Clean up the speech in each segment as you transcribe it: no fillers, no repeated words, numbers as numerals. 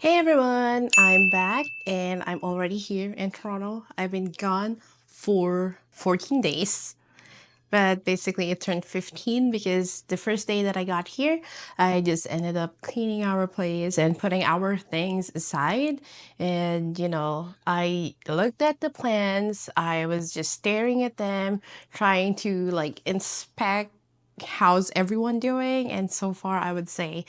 Hey everyone, I'm back and I'm already here in Toronto. I've been gone for 14 days, but basically it turned 15 because the first day that I got here, I just ended up cleaning our place and putting our things aside. And I looked at the plants, I was just staring at them, trying to like inspect how's everyone doing. And so far, I would say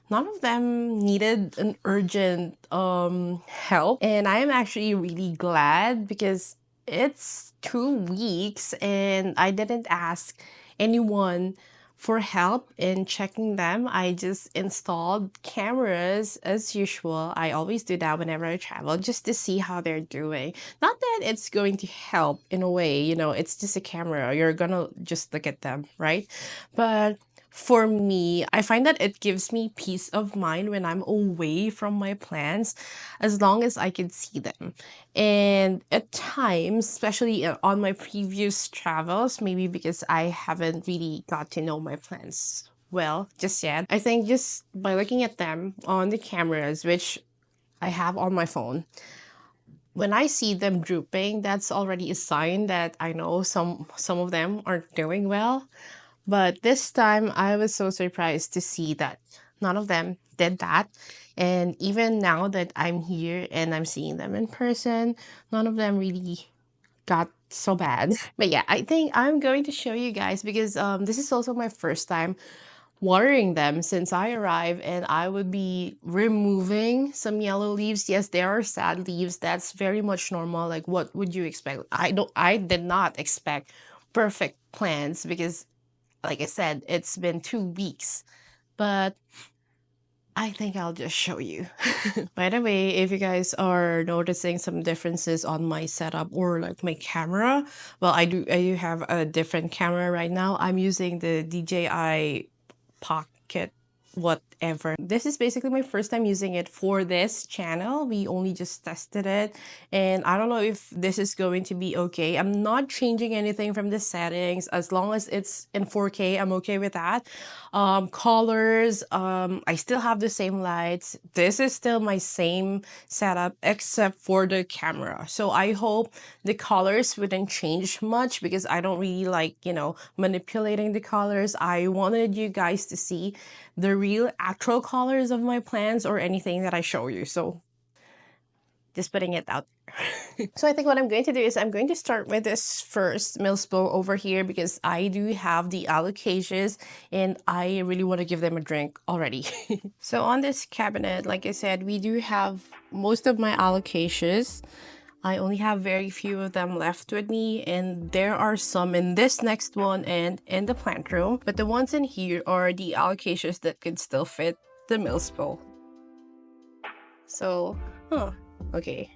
none of them needed an urgent help. And I am actually really glad because it's 2 weeks and I didn't ask anyone for help in checking them. I just installed cameras as usual. I always do that whenever I travel just to see how they're doing. Not that it's going to help in a way, it's just a camera. You're gonna just look at them, right? But for me, I find that it gives me peace of mind when I'm away from my plants as long as I can see them. And at times, especially on my previous travels, maybe because I haven't really got to know my plants well just yet, I think just by looking at them on the cameras, which I have on my phone, when I see them drooping, that's already a sign that I know some of them aren't doing well. But this time, I was so surprised to see that none of them did that. And even now that I'm here and I'm seeing them in person, none of them really got so bad. But yeah, I think I'm going to show you guys because this is also my first time watering them since I arrived, and I would be removing some yellow leaves. Yes, there are sad leaves. That's very much normal. Like what would you expect? I did not expect perfect plants because like I said, it's been 2 weeks, but I think I'll just show you. By the way, if you guys are noticing some differences on my setup or like my camera, well, I do have a different camera right now. I'm using the DJI Pocket whatever. This is basically my first time using it for this channel. We only just tested it and I don't know if this is going to be okay. I'm not changing anything from the settings. As long as it's in 4K, I'm okay with that. Colors, I still have the same lights. This is still my same setup except for the camera. So I hope the colors wouldn't change much because I don't really like, manipulating the colors. I wanted you guys to see the real actual colors of my plants or anything that I show you. So just putting it out there. So I think what I'm going to do is I'm going to start with this first millspo over here because I do have the alocasias and I really want to give them a drink already. So on this cabinet, like I said, we do have most of my alocasias. I only have very few of them left with me, and there are some in this next one and in the plant room. But the ones in here are the alocasias that could still fit the millspo. So, okay.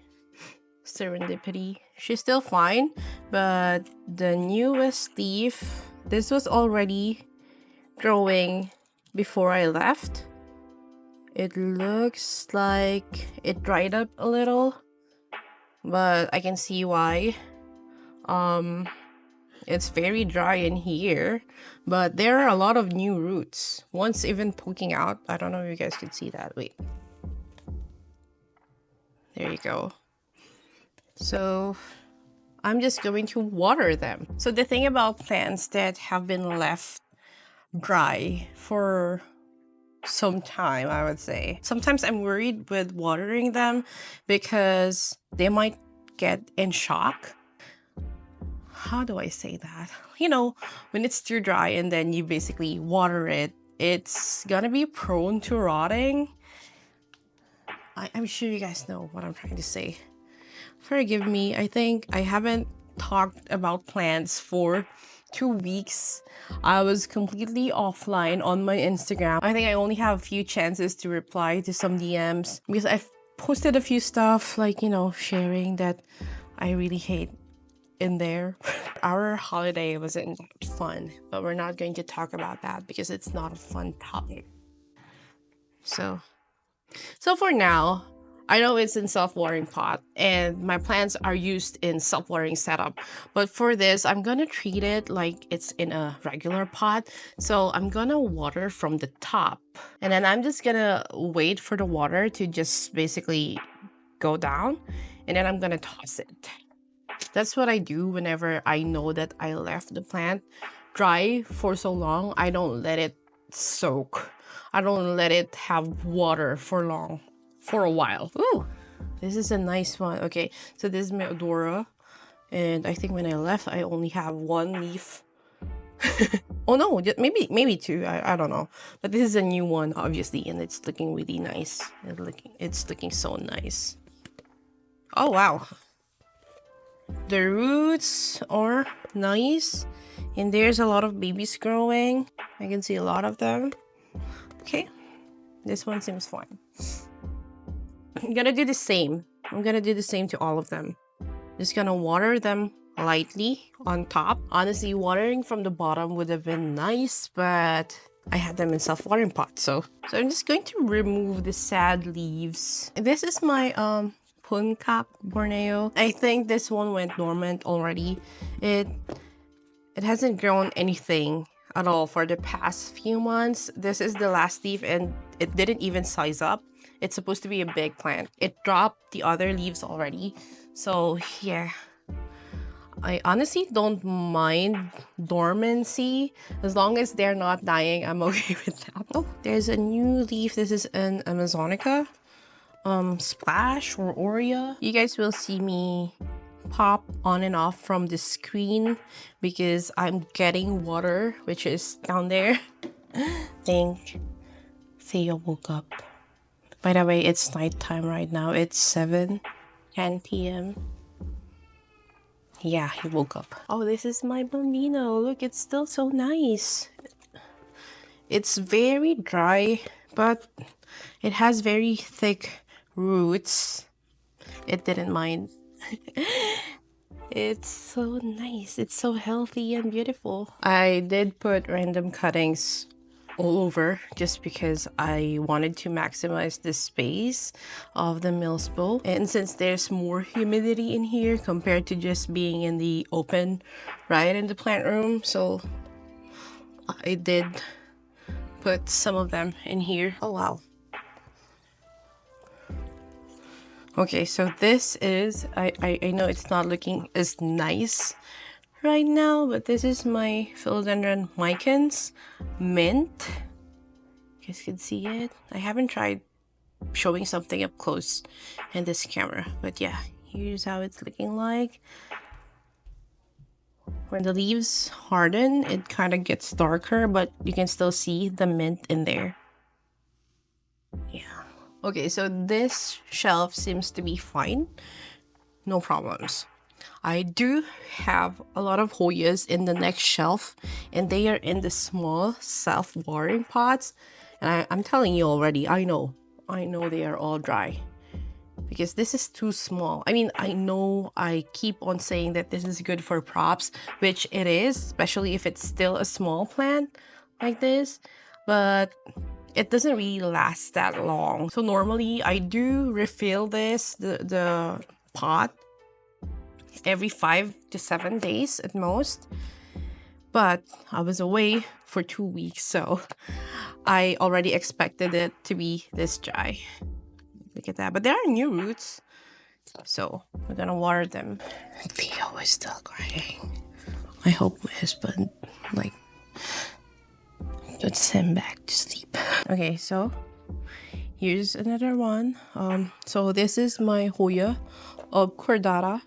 Serendipity. She's still fine, but the newest leaf, this was already growing before I left. It looks like it dried up a little, but I can see why. It's very dry in here, but there are a lot of new roots. One's even poking out. I don't know if you guys can see that. Wait. There you go. So I'm just going to water them. So the thing about plants that have been left dry for some time, I would say, sometimes I'm worried with watering them because they might get in shock. How do I say that? When it's too dry and then you basically water it, it's gonna be prone to rotting. I'm sure you guys know what I'm trying to say. Forgive me, I think I haven't talked about plants for 2 weeks. I was completely offline on my Instagram. I think I only have a few chances to reply to some DMs because I've posted a few stuff like, sharing that I really hate in there. Our holiday wasn't fun, but we're not going to talk about that because it's not a fun topic. So for now, I know it's in self-watering pot and my plants are used in self-watering setup. But for this, I'm gonna treat it like it's in a regular pot. So I'm gonna water from the top. And then I'm just gonna wait for the water to just basically go down. And then I'm gonna toss it. That's what I do whenever I know that I left the plant dry for so long. I don't let it soak. I don't let it have water for long, for a while. Ooh, this is a nice one. Okay, so this is my Odora. And I think when I left, I only have one leaf. Oh no, maybe two. I don't know. But this is a new one, obviously, and it's looking really nice. It's looking so nice. Oh wow. The roots are nice, and there's a lot of babies growing. I can see a lot of them. Okay, this one seems fine. I'm gonna do the same. I'm gonna do the same to all of them. Just gonna water them lightly on top. Honestly, watering from the bottom would have been nice, but I had them in self-watering pots, so I'm just going to remove the sad leaves. This is my Puncak Borneo. I think this one went dormant already. It hasn't grown anything at all for the past few months. This is the last leaf and it didn't even size up. It's supposed to be a big plant. It dropped the other leaves already. So yeah, I honestly don't mind dormancy. As long as they're not dying, I'm okay with that. Oh, there's a new leaf. This is an Amazonica. Splash or Aurea. You guys will see me pop on and off from the screen because I'm getting water, which is down there. I think Theo woke up. By the way, it's nighttime right now. It's 7:10 p.m. Yeah, he woke up. Oh, this is my bambino. Look, it's still so nice. It's very dry, but it has very thick roots. It didn't mind. It's so nice. It's so healthy and beautiful. I did put random cuttings all over just because I wanted to maximize the space of the Mills bowl. And since there's more humidity in here compared to just being in the open, right in the plant room, so I did put some of them in here. Oh wow. Okay, so this is, I know it's not looking as nice right now, but this is my Philodendron Micans Mint. You guys can see it. I haven't tried showing something up close in this camera, but yeah, here's how it's looking like. When the leaves harden, it kind of gets darker, but you can still see the mint in there. Yeah. Okay, so this shelf seems to be fine. No problems. I do have a lot of Hoyas in the next shelf, and they are in the small self-watering pots. And I'm telling you already, I know they are all dry. Because this is too small. I mean, I know I keep on saying that this is good for props, which it is, especially if it's still a small plant like this. But it doesn't really last that long. So normally I do refill this, the pot, every 5 to 7 days at most. But I was away for 2 weeks, so I already expected it to be this dry. Look at that. But there are new roots, so we're gonna water them. Theo is still crying. I hope my husband puts him back to sleep. Okay, so here's another one. So this is my Hoya of Cordata,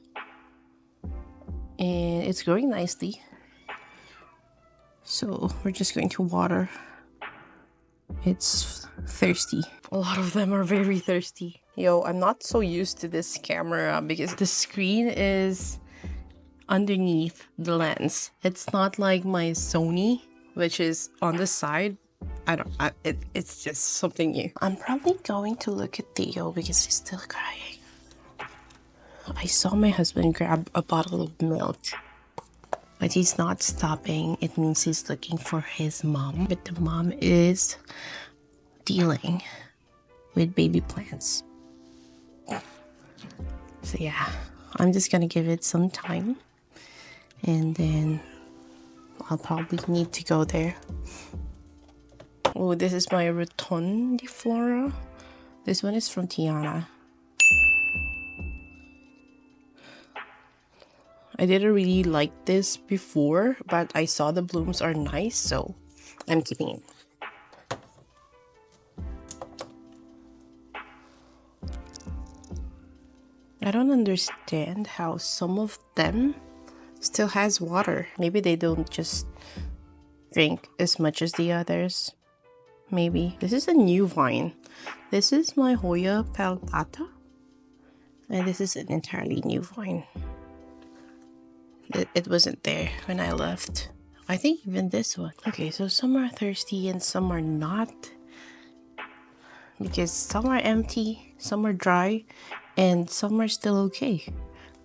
and it's growing nicely. So we're just going to water. It's thirsty. A lot of them are very thirsty. Yo, I'm not so used to this camera because the screen is underneath the lens. It's not like my Sony, which is on the side. It's just something new. I'm probably going to look at Theo because he's still crying. I saw my husband grab a bottle of milk, but he's not stopping. It means he's looking for his mom, but the mom is dealing with baby plants. So yeah, I'm just gonna give it some time, and then I'll probably need to go there. Oh, this is my Rotundiflora. This one is from Tiana. I didn't really like this before, but I saw the blooms are nice, so I'm keeping it. I don't understand how some of them still has water. Maybe they don't just drink as much as the others. Maybe. This is a new vine. This is my Hoya peltata. And this is an entirely new vine. It wasn't there when I left. I think even this one. Okay, so some are thirsty and some are not. Because some are empty, some are dry, and some are still okay.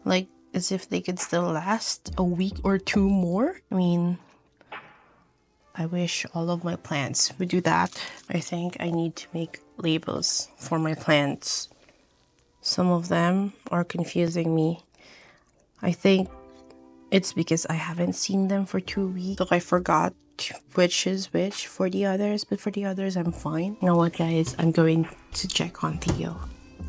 Like, as if they could still last a week or two more. I mean, I wish all of my plants would do that. I think I need to make labels for my plants. Some of them are confusing me. I think it's because I haven't seen them for 2 weeks, so I forgot which is which for the others, but for the others, I'm fine. You know what, guys? I'm going to check on Theo.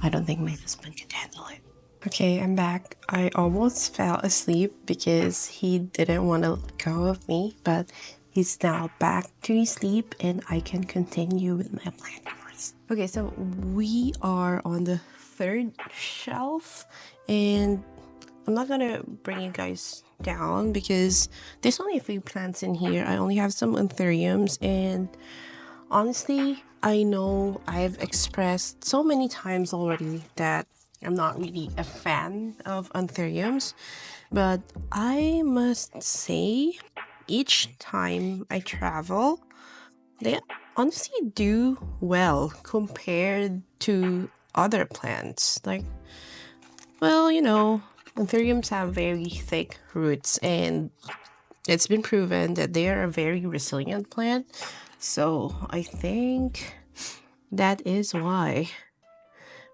I don't think my husband can handle it. Okay, I'm back. I almost fell asleep because he didn't want to let go of me, but he's now back to his sleep and I can continue with my plant tours. Okay, so we are on the 3rd shelf, and I'm not gonna bring you guys down because there's only a few plants in here. I only have some Anthuriums, and honestly, I know I've expressed so many times already that I'm not really a fan of Anthuriums, but I must say each time I travel, they honestly do well compared to other plants. Like, well, you know, Anthuriums have very thick roots, and it's been proven that they are a very resilient plant. So I think that is why.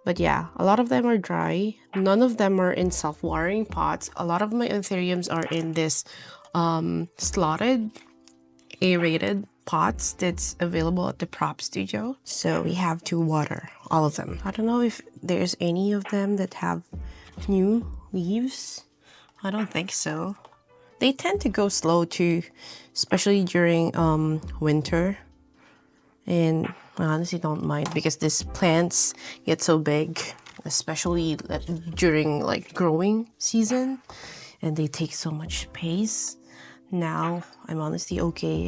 But yeah, a lot of them are dry. None of them are in self-watering pots. A lot of my Anthuriums are in this slotted, aerated pots that's available at the prop studio. So we have to water all of them. I don't know if there's any of them that have new leaves. I don't think so. They tend to go slow too, especially during winter. And I honestly don't mind because these plants get so big, especially during like growing season, and they take so much space. Now I'm honestly okay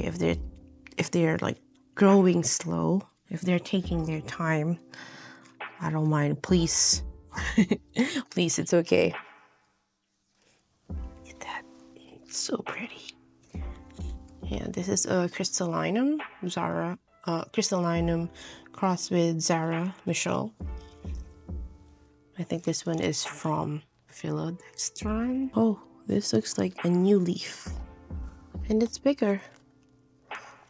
if they're like growing slow, if they're taking their time. I don't mind, please. Please, it's okay. Look at that. It's so pretty. Yeah, this is a crystallinum Zara, crystallinum crossed with Zara Michelle. I think this one is from Philodendron. Oh, this looks like a new leaf, and it's bigger.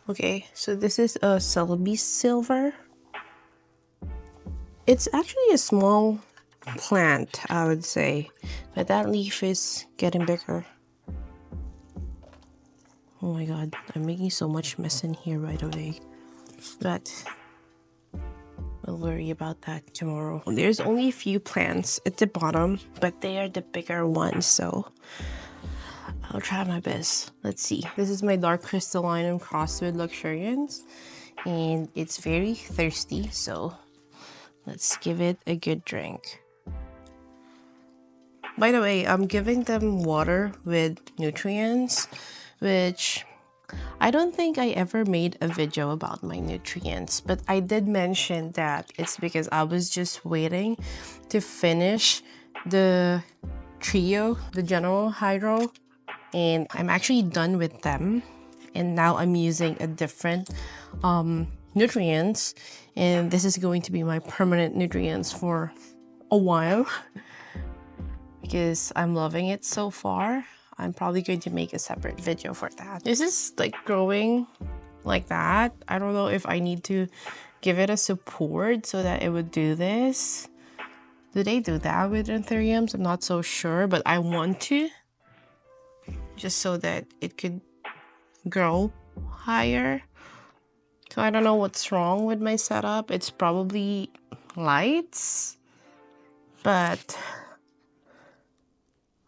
Okay, so this is a Celebi silver. It's actually a small plant, I would say, but that leaf is getting bigger. Oh my god, I'm making so much mess in here right away. But we'll worry about that tomorrow. There's only a few plants at the bottom, but they are the bigger ones, so I'll try my best. Let's see. This is my dark crystallinum crossed with luxuriance, and it's very thirsty, so let's give it a good drink. By the way, I'm giving them water with nutrients, which I don't think I ever made a video about my nutrients, but I did mention that it's because I was just waiting to finish the trio, the general hydro, and I'm actually done with them. And now I'm using a different nutrients, and this is going to be my permanent nutrients for a while because I'm loving it so far. I'm probably going to make a separate video for that. This is like growing like that. I don't know if I need to give it a support so that it would do this. Do they do that with Anthuriums? I'm not so sure, but I want to, just so that it could grow higher. So I don't know what's wrong with my setup. It's probably lights, but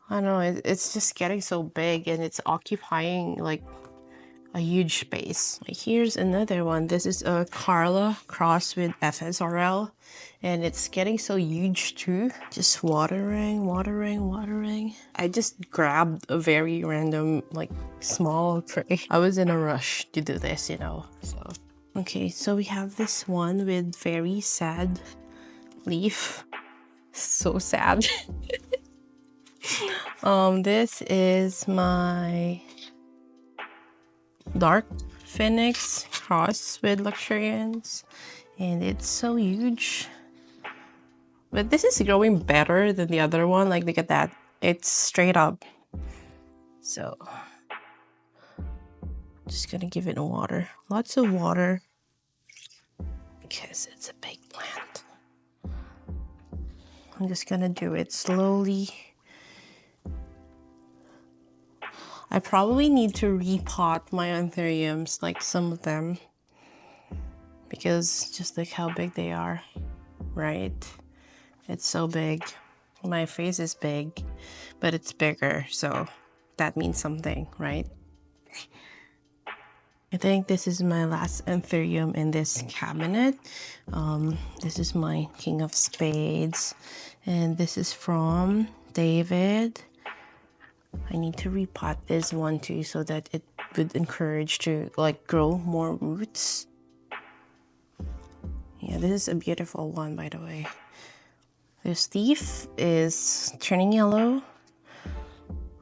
I don't know, it's just getting so big and it's occupying like a huge space. Here's another one. This is a Carla cross with FSRL, and it's getting so huge too. Just watering, watering, watering. I just grabbed a very random, like, small tray. I was in a rush to do this, you know, so. Okay, so we have this one with very sad leaf. So sad. This is my dark phoenix cross with luxuriance, and it's so huge. But this is growing better than the other one. Like, look at that, it's straight up. So just gonna give it water, lots of water, because it's a big plant. I'm just gonna do it slowly. I probably need to repot my anthuriums, like some of them, because just look how big they are, right? It's so big. My face is big, but it's bigger, so that means something, right? I think this is my last anthurium in this cabinet. This is my King of Spades, and this is from David. I need to repot this one too, so that it would encourage to like grow more roots. Yeah, this is a beautiful one, by the way. This leaf is turning yellow.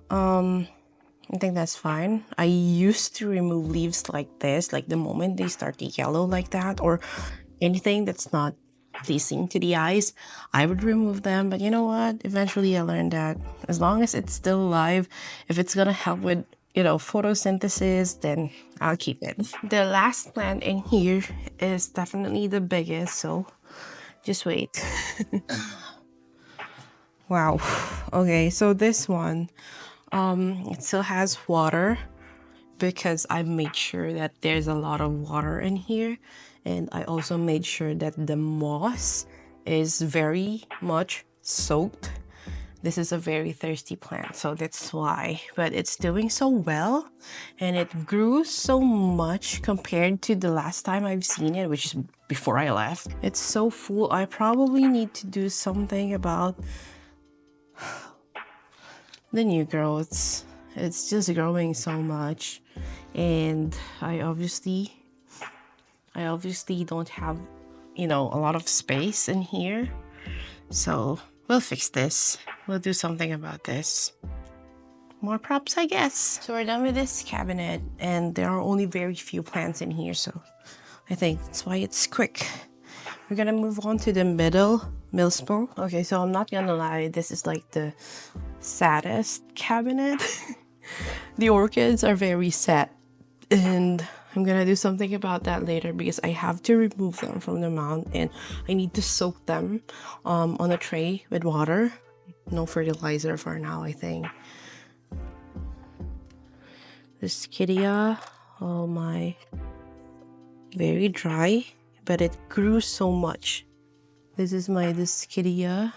I think that's fine. I used to remove leaves like this, like the moment they start to yellow like that, or anything that's not pleasing to the eyes, I would remove them. But you know what? Eventually I learned that as long as it's still alive, if it's gonna help with, you know, photosynthesis, then I'll keep it. The last plant in here is definitely the biggest, so just wait. Wow. Okay, so this one, it still has water because I made sure that there's a lot of water in here, and I also made sure that the moss is very much soaked. This is a very thirsty plant, so that's why. But it's doing so well, and it grew so much compared to the last time I've seen it, which is before I left. It's so full. I probably need to do something about the new growths. It's just growing so much, and I obviously don't have, you know, a lot of space in here, so we'll fix this. We'll do something about this. More props, I guess. So we're done with this cabinet, and there are only very few plants in here, so I think that's why it's quick. We're gonna move on to the middle millstone. Okay, so I'm not gonna lie, this is like the saddest cabinet. The orchids are very sad, and I'm gonna do something about that later because I have to remove them from the mound, and I need to soak them on a tray with water. No fertilizer for now, I think. This Kydia, oh my, very dry, but it grew so much. This is my Kydia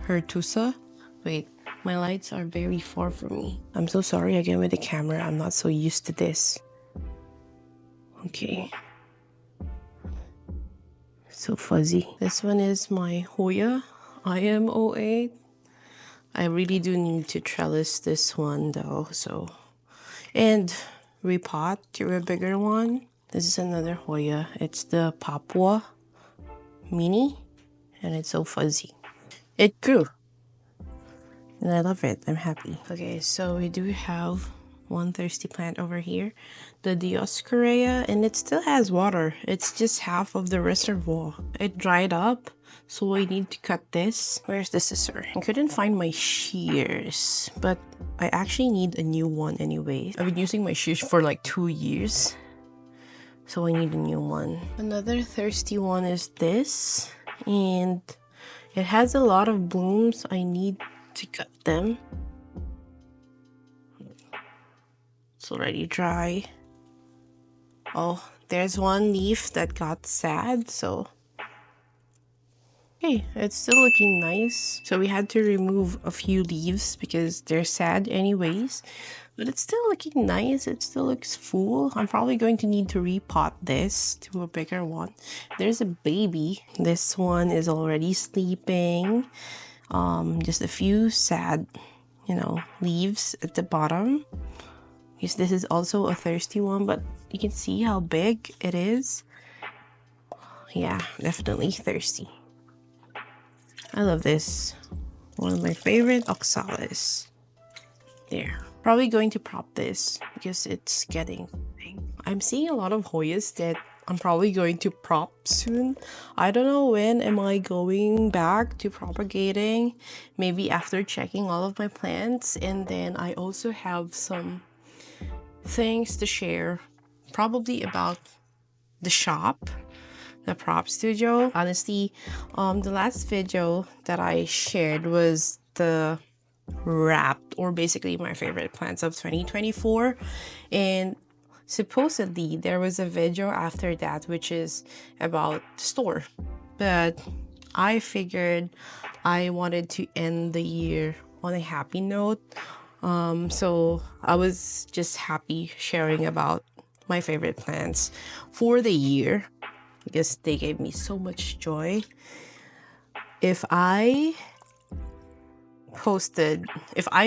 hirtusa. Wait, my lights are very far from me. I'm so sorry again with the camera. I'm not so used to this. Okay. So fuzzy. This one is my Hoya IM08. I really do need to trellis this one though, so. And repot to a bigger one. This is another Hoya. It's the Papua Mini, and it's so fuzzy. It grew, and I love it. I'm happy. Okay, so we do have one thirsty plant over here, the Dioscorea, and it still has water. It's just half of the reservoir. It dried up, so I need to cut this. Where's the scissor? I couldn't find my shears, but I actually need a new one anyway. I've been using my shears for like 2 years, so I need a new one. Another thirsty one is this, and It has a lot of blooms. I need to cut them. It's already dry. Oh, there's one leaf that got sad, so okay, it's still looking nice. So we had to remove a few leaves because they're sad anyways. But it's still looking nice. It still looks full. I'm probably going to need to repot this to a bigger one. There's a baby. This one is already sleeping. Just a few sad, leaves at the bottom. Because this is also a thirsty one, but you can see how big it is. Yeah, definitely thirsty. I love this. One of my favorite oxalis. There. Probably going to prop this because it's getting big. I'm seeing a lot of Hoyas that I'm probably going to prop soon. I don't know when am I going back to propagating. Maybe after checking all of my plants. And then I also have some things to share. Probably about the shop. The prop studio. Honestly, the last video that I shared was the wrapped, or basically my favorite plants of 2024, and supposedly there was a video after that which is about the store, but I figured I wanted to end the year on a happy note, so I was just happy sharing about my favorite plants for the year because they gave me so much joy. If I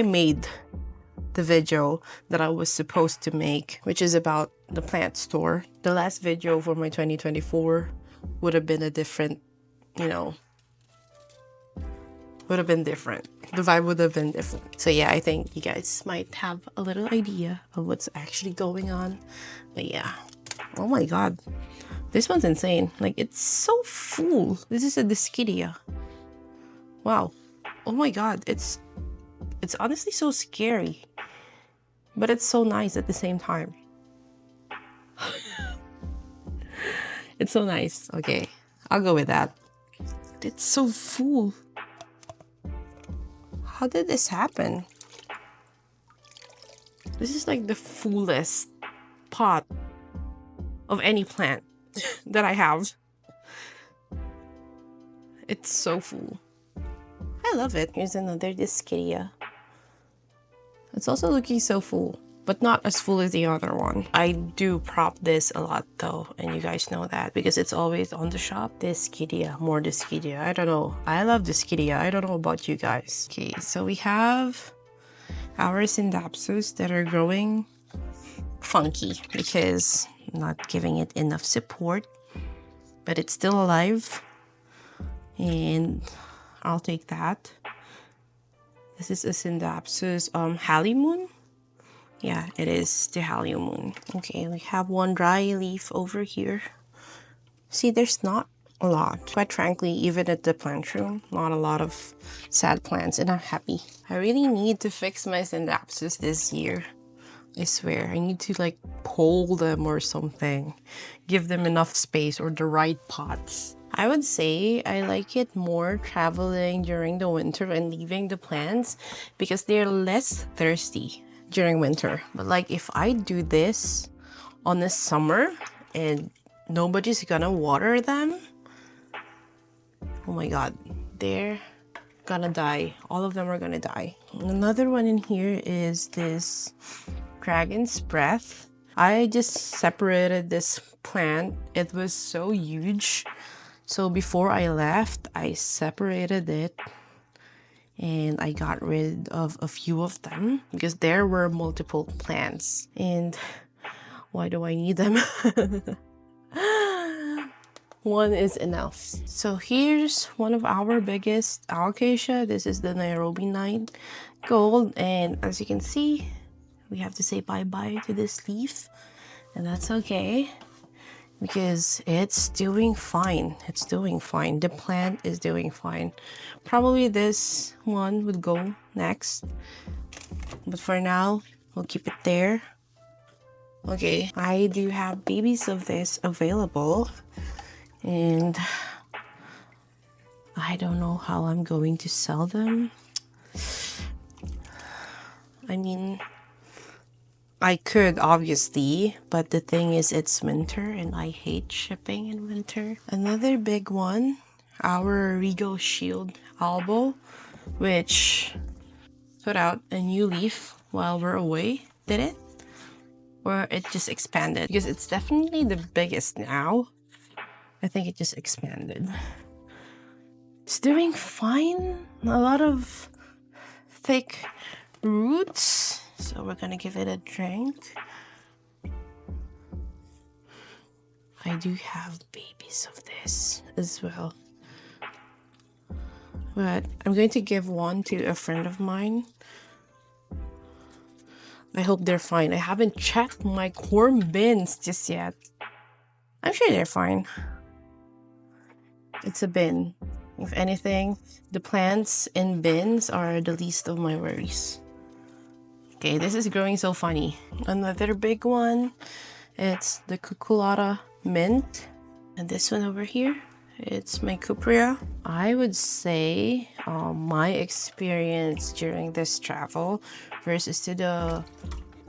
made the video that I was supposed to make, which is about the plant store, the last video for my 2024 would have been a different, would have been different. The vibe would have been different. So yeah, I think you guys might have a little idea of what's actually going on. But yeah, oh my god, this one's insane. Like, it's so full. This is a Discidia. Wow. Oh my god, it's honestly so scary, but it's so nice at the same time. It's so nice. Okay, I'll go with that. It's so full. How did this happen? This is like the fullest pot of any plant that I have. It's so full. I love it. Here's another Discidia. It's also looking so full, but not as full as the other one. I do prop this a lot though, and you guys know that because it's always on the shop. Discidia, more Discidia. I don't know. I love Discidia. I don't know about you guys. Okay, so we have our Syndapsus that are growing funky because I'm not giving it enough support, but it's still alive, and I'll take that. This is a Syndapsus Halimoon. Yeah, it is the Halimoon. Okay, we have one dry leaf over here. See, there's not a lot. Quite frankly, even at the plant room, not a lot of sad plants, and I'm happy. I really need to fix my Syndapsus this year. I swear, I need to like pole them or something. Give them enough space or the right pots. I would say I like it more traveling during the winter and leaving the plants because they're less thirsty during winter. But like if I do this on the summer and nobody's gonna water them, oh my god, they're gonna die. All of them are gonna die. Another one in here is this Dragon's Breath. I just separated this plant. It was so huge. So before I left, I separated it and I got rid of a few of them because there were multiple plants. And why do I need them? One is enough. So here's one of our biggest alocasia. This is the Nairobi Night Gold. And as you can see, we have to say bye-bye to this leaf. And that's okay, because it's doing fine. It's doing fine. The plant is doing fine. Probably this one would go next, but for now we'll keep it there. Okay, I do have babies of this available, and I don't know how I'm going to sell them. I mean, I could obviously, but the thing is it's winter and I hate shipping in winter. Another big one, our Regal Shield Albo, which put out a new leaf while we're away. Did it? Or it just expanded? Because it's definitely the biggest now. I think it just expanded. It's doing fine. A lot of thick roots. So we're gonna give it a drink. I do have babies of this as well. But I'm going to give one to a friend of mine. I hope they're fine. I haven't checked my corn bins just yet. I'm sure they're fine. It's a bin. If anything, the plants in bins are the least of my worries. Okay, this is growing so funny. Another big one, it's the Cuculata Mint. And this one over here, it's my Cupria. I would say my experience during this travel versus to the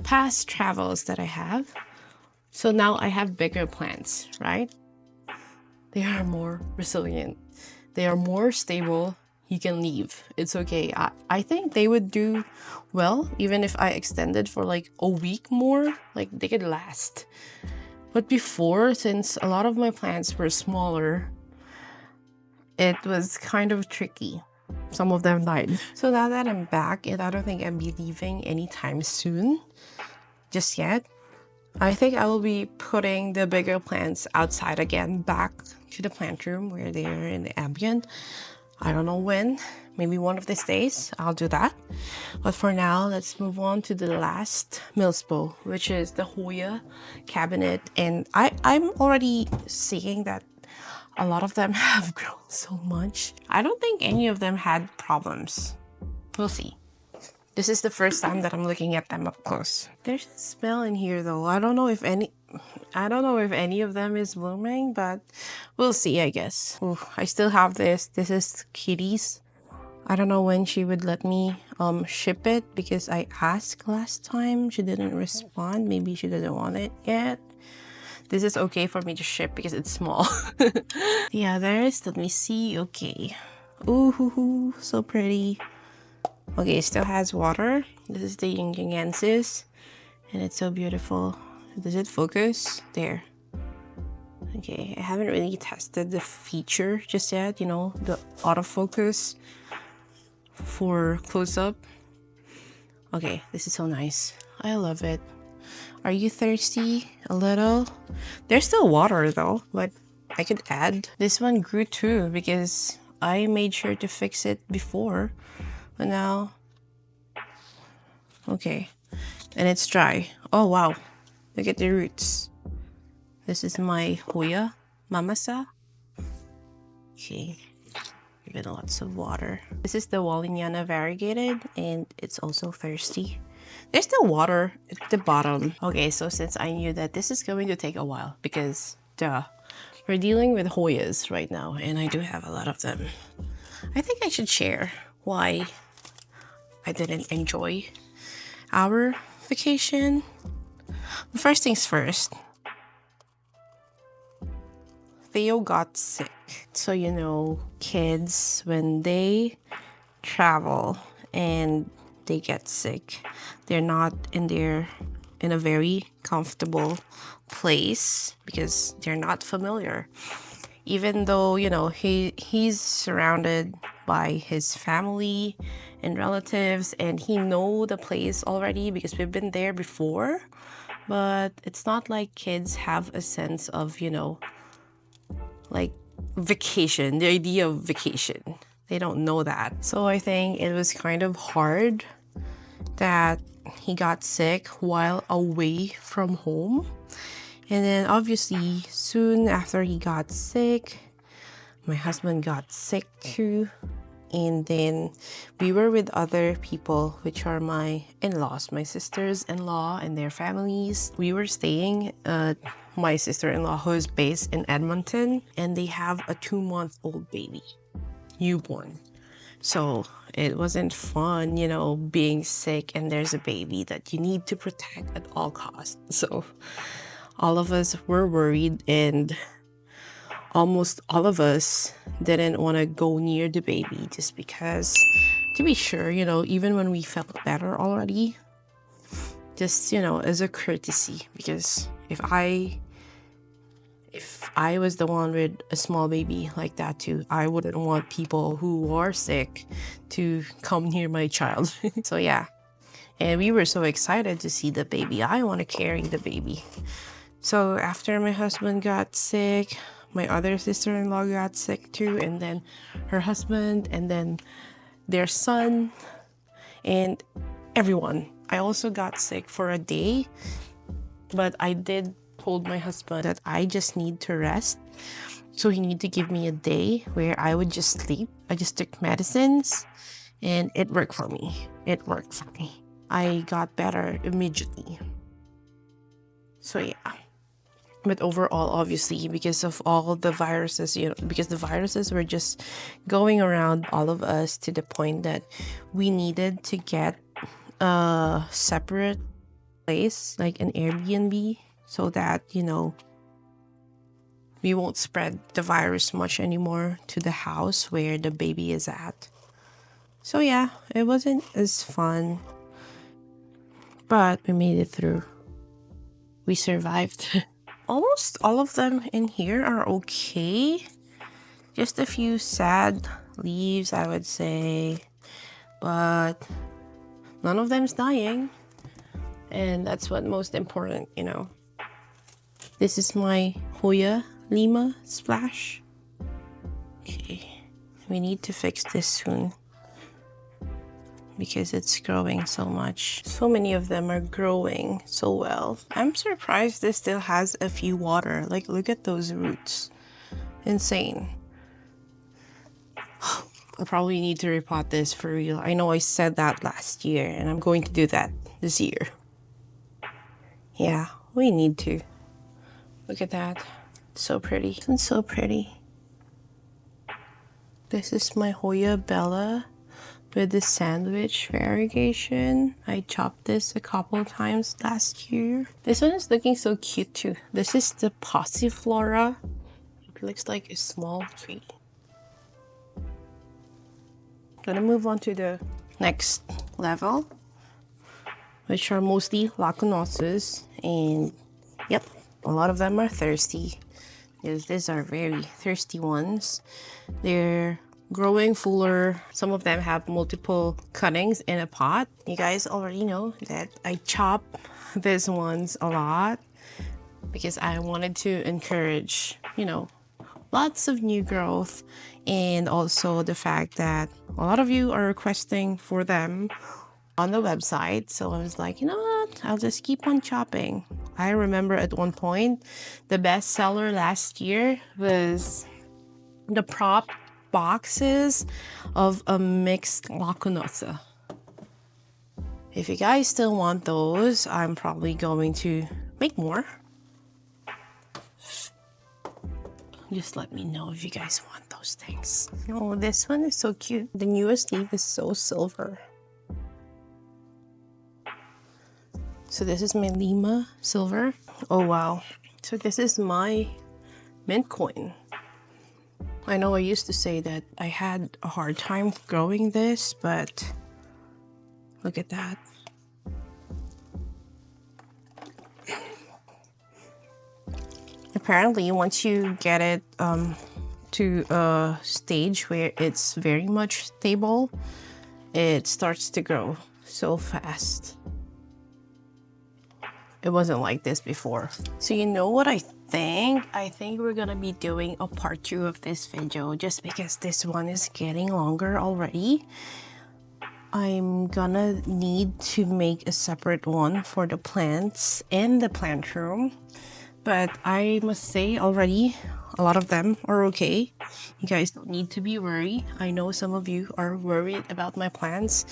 past travels that I have. So now I have bigger plants, right? They are more resilient. They are more stable. You can leave. It's okay. I think they would do well even if I extended for like a week more. Like they could last. But before, since a lot of my plants were smaller, it was kind of tricky. Some of them died. So now that I'm back, and I don't think I'll be leaving anytime soon, just yet, I think I will be putting the bigger plants outside again, back to the plant room where they are in the ambient. I don't know when, maybe one of these days I'll do that. But for now, let's move on to the last Milspo, which is the Hoya cabinet. And I'm already seeing that a lot of them have grown so much. I don't think any of them had problems. We'll see. This is the first time that I'm looking at them up close. There's a smell in here though. I don't know if any of them is blooming, but we'll see, I guess. Ooh, I still have this. This is Kitty's. I don't know when she would let me ship it because I asked last time. She didn't respond. Maybe she doesn't want it yet. This is okay for me to ship because it's small. The others, let me see. Okay. Ooh, so pretty. Okay, it still has water. This is the Yingensis, and it's so beautiful. Does it focus? There. Okay, I haven't really tested the feature just yet, you know, the autofocus for close-up. Okay, this is so nice. I love it. Are you thirsty? A little? There's still water though, but I could add. This one grew too because I made sure to fix it before. But now, okay, and it's dry. Oh wow, look at the roots. This is my Hoya Mamasa. Okay, give it lots of water. This is the Wallinyana variegated, and it's also thirsty. There's still water at the bottom. Okay, so since I knew that this is going to take a while, because duh, we're dealing with Hoyas right now, and I do have a lot of them. I think I should share why I didn't enjoy our vacation. First things first, Theo got sick. So you know, kids, when they travel and they get sick, they're not in a very comfortable place because they're not familiar. Even though, you know, he's surrounded by his family and relatives and he know the place already because we've been there before, but it's not like kids have a sense of, you know, like vacation, the idea of vacation. They don't know that. So I think it was kind of hard that he got sick while away from home. And then obviously soon after he got sick, my husband got sick too. And then we were with other people, which are my in-laws, my sisters-in-law and their families. We were staying at my sister-in-law who is based in Edmonton, and they have a 2-month-old baby. newborn. So it wasn't fun, you know, being sick and there's a baby that you need to protect at all costs. So all of us were worried, and almost all of us didn't want to go near the baby just because, to be sure, you know, even when we felt better already, just, you know, as a courtesy, because if I was the one with a small baby like that too, I wouldn't want people who are sick to come near my child. So yeah, and we were so excited to see the baby. I want to carry the baby. So after my husband got sick, my other sister-in-law got sick too, and then her husband, and then their son, and everyone. I also got sick for a day, but I did told my husband that I just need to rest. So he needed to give me a day where I would just sleep. I just took medicines and it worked for me. It worked for me. I got better immediately. So yeah. But overall, obviously, because of all the viruses, you know, because the viruses were just going around all of us to the point that we needed to get a separate place, like an Airbnb, so that, you know, we won't spread the virus much anymore to the house where the baby is at. So yeah, it wasn't as fun, but we made it through. We survived. Almost all of them in here are okay. Just a few sad leaves, I would say, but none of them's dying, and that's what most important, you know. This is my Hoya Lima splash. Okay, we need to fix this soon because it's growing so much. So many of them are growing so well. I'm surprised this still has a few water. Like, look at those roots. Insane. I probably need to repot this for real. I know I said that last year, and I'm going to do that this year. Yeah, we need to. Look at that. So pretty. It's so pretty. This is my Hoya Bella with the sandwich variegation. I chopped this a couple times last year. This one is looking so cute too. This is the Passiflora. It looks like a small tree. Gonna move on to the next level, which are mostly lacunosus, and yep, a lot of them are thirsty because these are very thirsty ones. They're growing fuller. Some of them have multiple cuttings in a pot. You guys already know that I chop these ones a lot because I wanted to encourage, you know, lots of new growth, and also the fact that a lot of you are requesting for them on the website. So I was like, you know what, I'll just keep on chopping. I remember at one point the best seller last year was the prop boxes of a mixed lacunosa. If you guys still want those, I'm probably going to make more. Just let me know if you guys want those things. Oh, this one is so cute. The newest leaf is so silver. So this is my Lima silver. Oh wow. So this is my mint coin. I know I used to say that I had a hard time growing this, but look at that. Apparently, once you get it to a stage where it's very much stable, it starts to grow so fast. It wasn't like this before. So you know what I think? I think we're gonna be doing a part 2 of this video just because this one is getting longer already. I'm gonna need to make a separate one for the plants in the plant room. But I must say already, a lot of them are okay. You guys don't need to be worried. I know some of you are worried about my plants.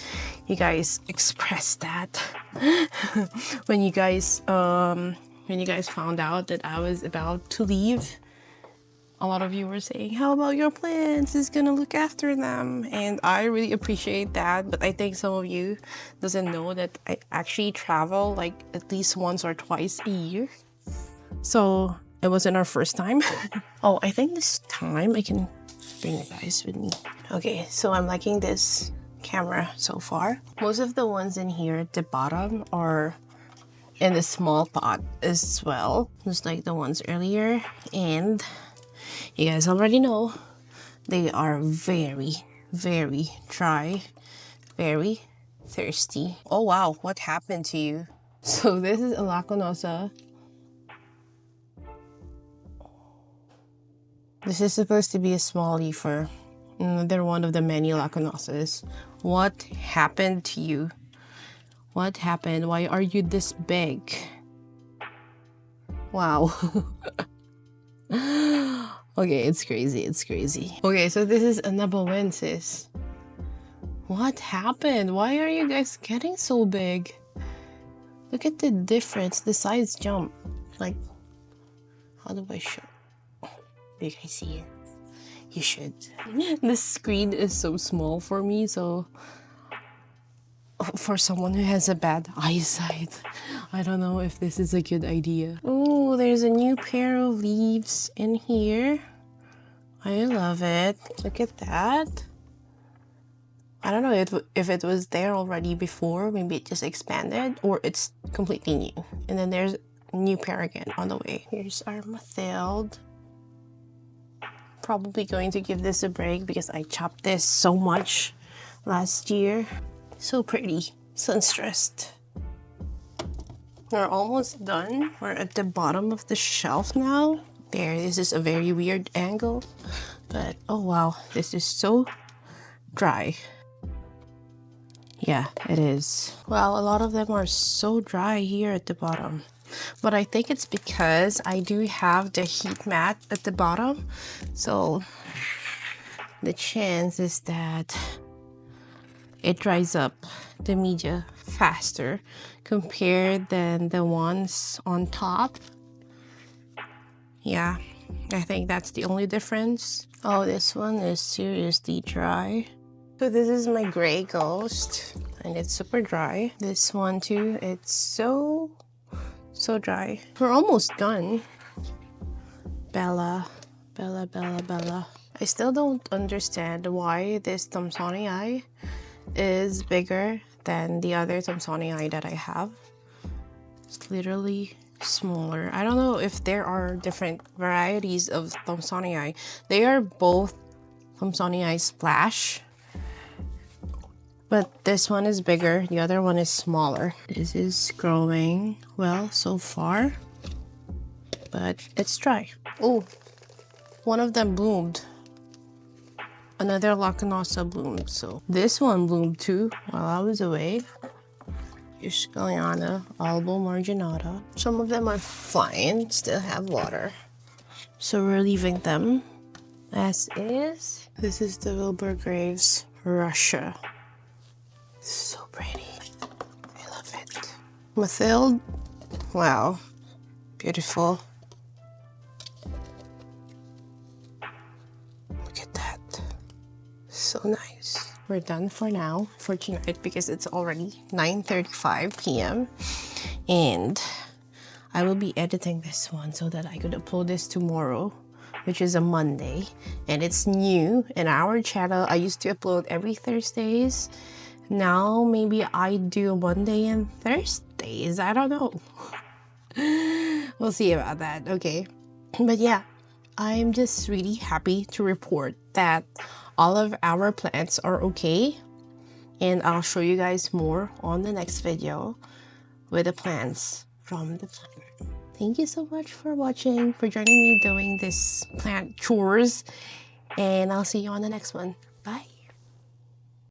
You guys expressed that when you guys found out that I was about to leave a lot of you were saying, how about your plants? Who's gonna look after them? And I really appreciate that, but I think some of you doesn't know that I actually travel like at least once or twice a year. So it wasn't our first time. Oh, I think this time I can bring you guys with me. Okay, so I'm liking this camera so far. Most of the ones in here at the bottom are in a small pot as well, just like the ones earlier. And you guys already know they are very, very dry, very thirsty. Oh wow, what happened to you? So this is a Laconosa. This is supposed to be a small leafer. Another one of the many Laconosas. What happened to you? What happened? Why are you this big? Wow. Okay, it's crazy, it's crazy. Okay, so this is a Naboensis. What happened? Why are you guys getting so big? Look at the difference, the size jump. Like, how do I show? Do you guys see it? You should. The screen is so small for me, so for someone who has a bad eyesight, I don't know if this is a good idea. Oh, there's a new pair of leaves in here. I love it. Look at that. I don't know if it was there already before, maybe it just expanded, or it's completely new. And then there's a new pair again on the way. Here's our Mathilde. Probably going to give this a break because I chopped this so much last year. So pretty, sun-stressed. We're almost done. We're at the bottom of the shelf now. There, this is a very weird angle, but oh wow, this is so dry. Yeah, it is. Well, a lot of them are so dry here at the bottom. But I think it's because I do have the heat mat at the bottom. So the chance is that it dries up the media faster compared than the ones on top. Yeah, I think that's the only difference. Oh, this one is seriously dry. So this is my gray ghost and it's super dry. This one too, it's so dry. We're almost done. Bella. I still don't understand why this Thomsonii is bigger than the other Thomsonii that I have. It's literally smaller. I don't know if there are different varieties of Thomsonii. They are both Thomsonii Splash, but this one is bigger, the other one is smaller. This is growing well so far, but it's dry. Oh, one of them bloomed. Another Laconosa bloomed. So this one bloomed too while I was away. Here's Scaliana, Albo Marginata. Some of them are fine, still have water. So we're leaving them as is. This is the Wilbur Graves Russia. So pretty. I love it. Mathilde. Wow. Beautiful. Look at that. So nice. We're done for now, for tonight, because it's already 9:35 p.m. And I will be editing this one so that I could upload this tomorrow, which is a Monday. And it's new in our channel. I used to upload every Thursdays. Now maybe I do Monday and Thursdays. I don't know. We'll see about that. Okay. But yeah, I'm just really happy to report that all of our plants are okay. And I'll show you guys more on the next video with the plants from the plant. Thank you so much for watching, for joining me doing this plant chores. And I'll see you on the next one. Bye.